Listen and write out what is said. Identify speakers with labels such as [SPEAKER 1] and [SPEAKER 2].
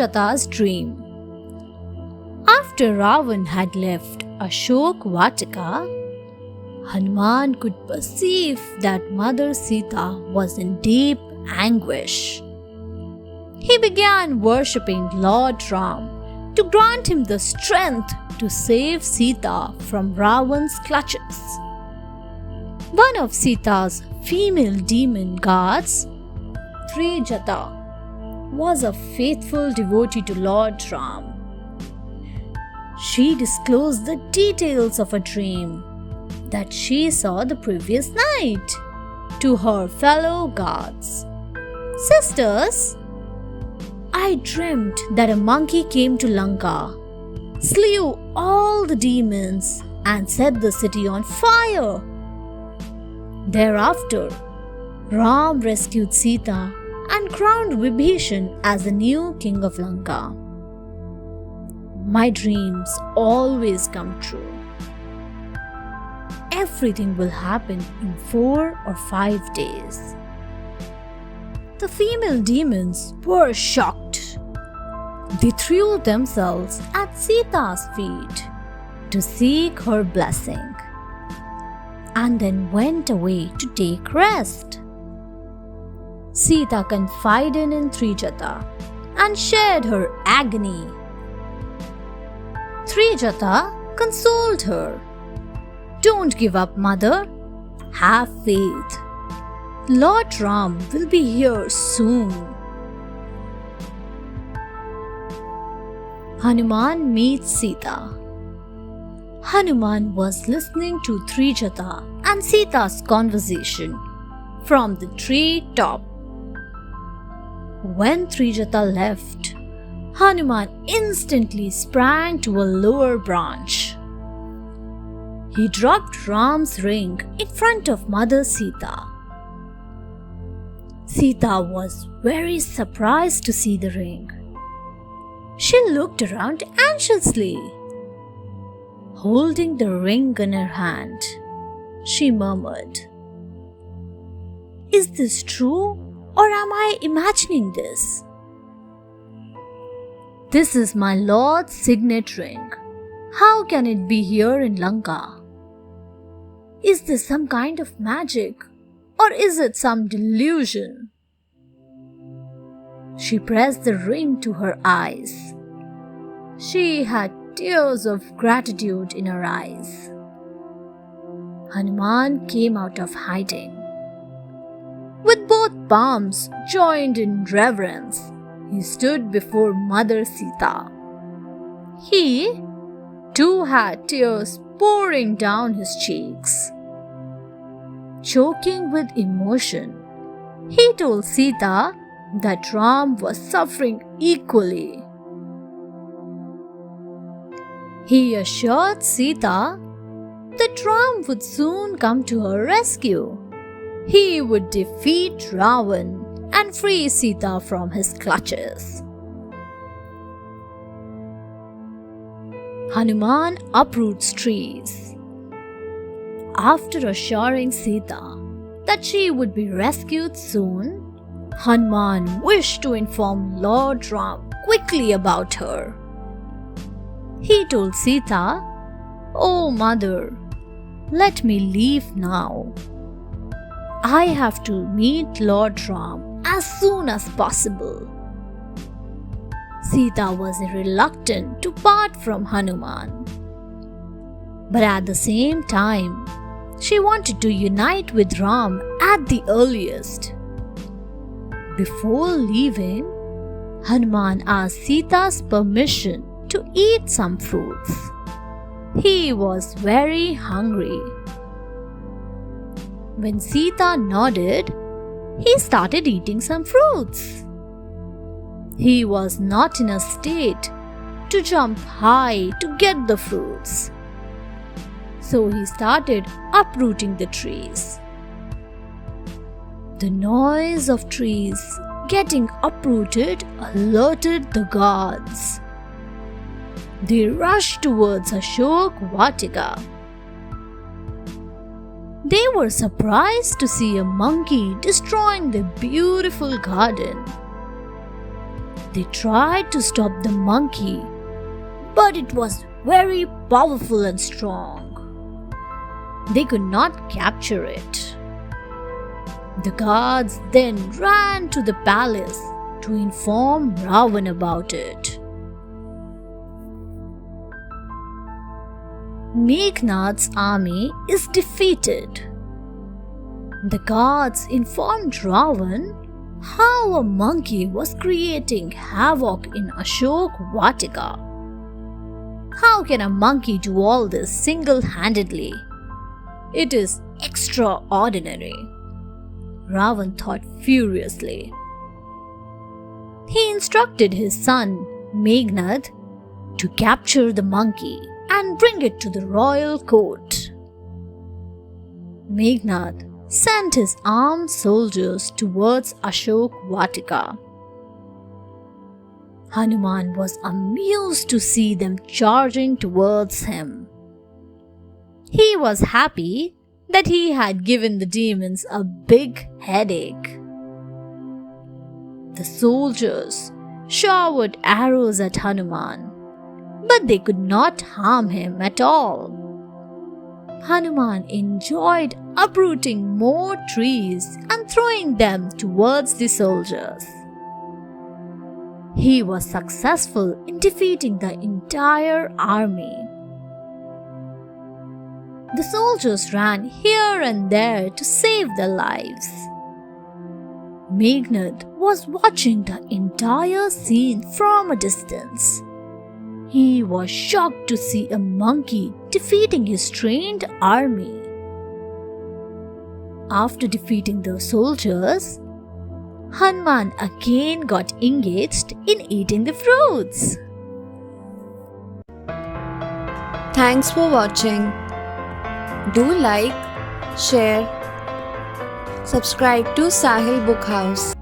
[SPEAKER 1] Jata's dream. After Ravan had left Ashok Vatika, Hanuman could perceive that Mother Sita was in deep anguish. He began worshipping Lord Ram to grant him the strength to save Sita from Ravan's clutches. One of Sita's female demon guards, Trijata, was a faithful devotee to Lord Ram. She disclosed the details of a dream that she saw the previous night to her fellow guards. Sisters, I dreamt that a monkey came to Lanka, slew all the demons, and set the city on fire. Thereafter, Ram rescued Sita and crowned Vibhishan as the new king of Lanka. My dreams always come true. Everything will happen in 4 or 5 days. The female demons were shocked. They threw themselves at Sita's feet to seek her blessing and then went away to take rest. Sita confided in Trijata and shared her agony. Trijata consoled her. Don't give up, mother. Have faith. Lord Ram will be here soon. Hanuman meets Sita. Hanuman was listening to Trijata and Sita's conversation from the tree top. When Trijata left, Hanuman instantly sprang to a lower branch. He dropped Ram's ring in front of Mother Sita. Sita was very surprised to see the ring. She looked around anxiously. Holding the ring in her hand, she murmured, "Is this true, or am I imagining this? This is my Lord's signet ring. How can it be here in Lanka? Is this some kind of magic, or is it some delusion?" She pressed the ring to her eyes. She had tears of gratitude in her eyes. Hanuman came out of hiding. With both palms joined in reverence, he stood before Mother Sita. He, too, had tears pouring down his cheeks. Choking with emotion, he told Sita that Ram was suffering equally. He assured Sita that Ram would soon come to her rescue. He would defeat Ravan and free Sita from his clutches. Hanuman uproots trees. After assuring Sita that she would be rescued soon, Hanuman wished to inform Lord Ram quickly about her. He told Sita, "Oh mother, let me leave now. I have to meet Lord Ram as soon as possible." Sita was reluctant to part from Hanuman. But at the same time, she wanted to unite with Ram at the earliest. Before leaving, Hanuman asked Sita's permission to eat some fruits. He was very hungry. When Sita nodded, he started eating some fruits. He was not in a state to jump high to get the fruits. So he started uprooting the trees. The noise of trees getting uprooted alerted the guards. They rushed towards Ashok Vatika. They were surprised to see a monkey destroying the beautiful garden. They tried to stop the monkey, but it was very powerful and strong. They could not capture it. The guards then ran to the palace to inform Ravan about it. Meghnad's army is defeated. The guards informed Ravan how a monkey was creating havoc in Ashok Vatika. How can a monkey do all this single-handedly? It is extraordinary, Ravan thought furiously. He instructed his son, Meghnad, to capture the monkey and bring it to the royal court. Meghnad sent his armed soldiers towards Ashok Vatika. Hanuman was amused to see them charging towards him. He was happy that he had given the demons a big headache. The soldiers showered arrows at Hanuman, but they could not harm him at all. Hanuman enjoyed uprooting more trees and throwing them towards the soldiers. He was successful in defeating the entire army. The soldiers ran here and there to save their lives. Meghnad was watching the entire scene from a distance. He was shocked to see a monkey defeating his trained army. After defeating the soldiers, Hanuman again got engaged in eating the fruits.
[SPEAKER 2] Thanks for watching. Do like, share, subscribe to Sahil Book House.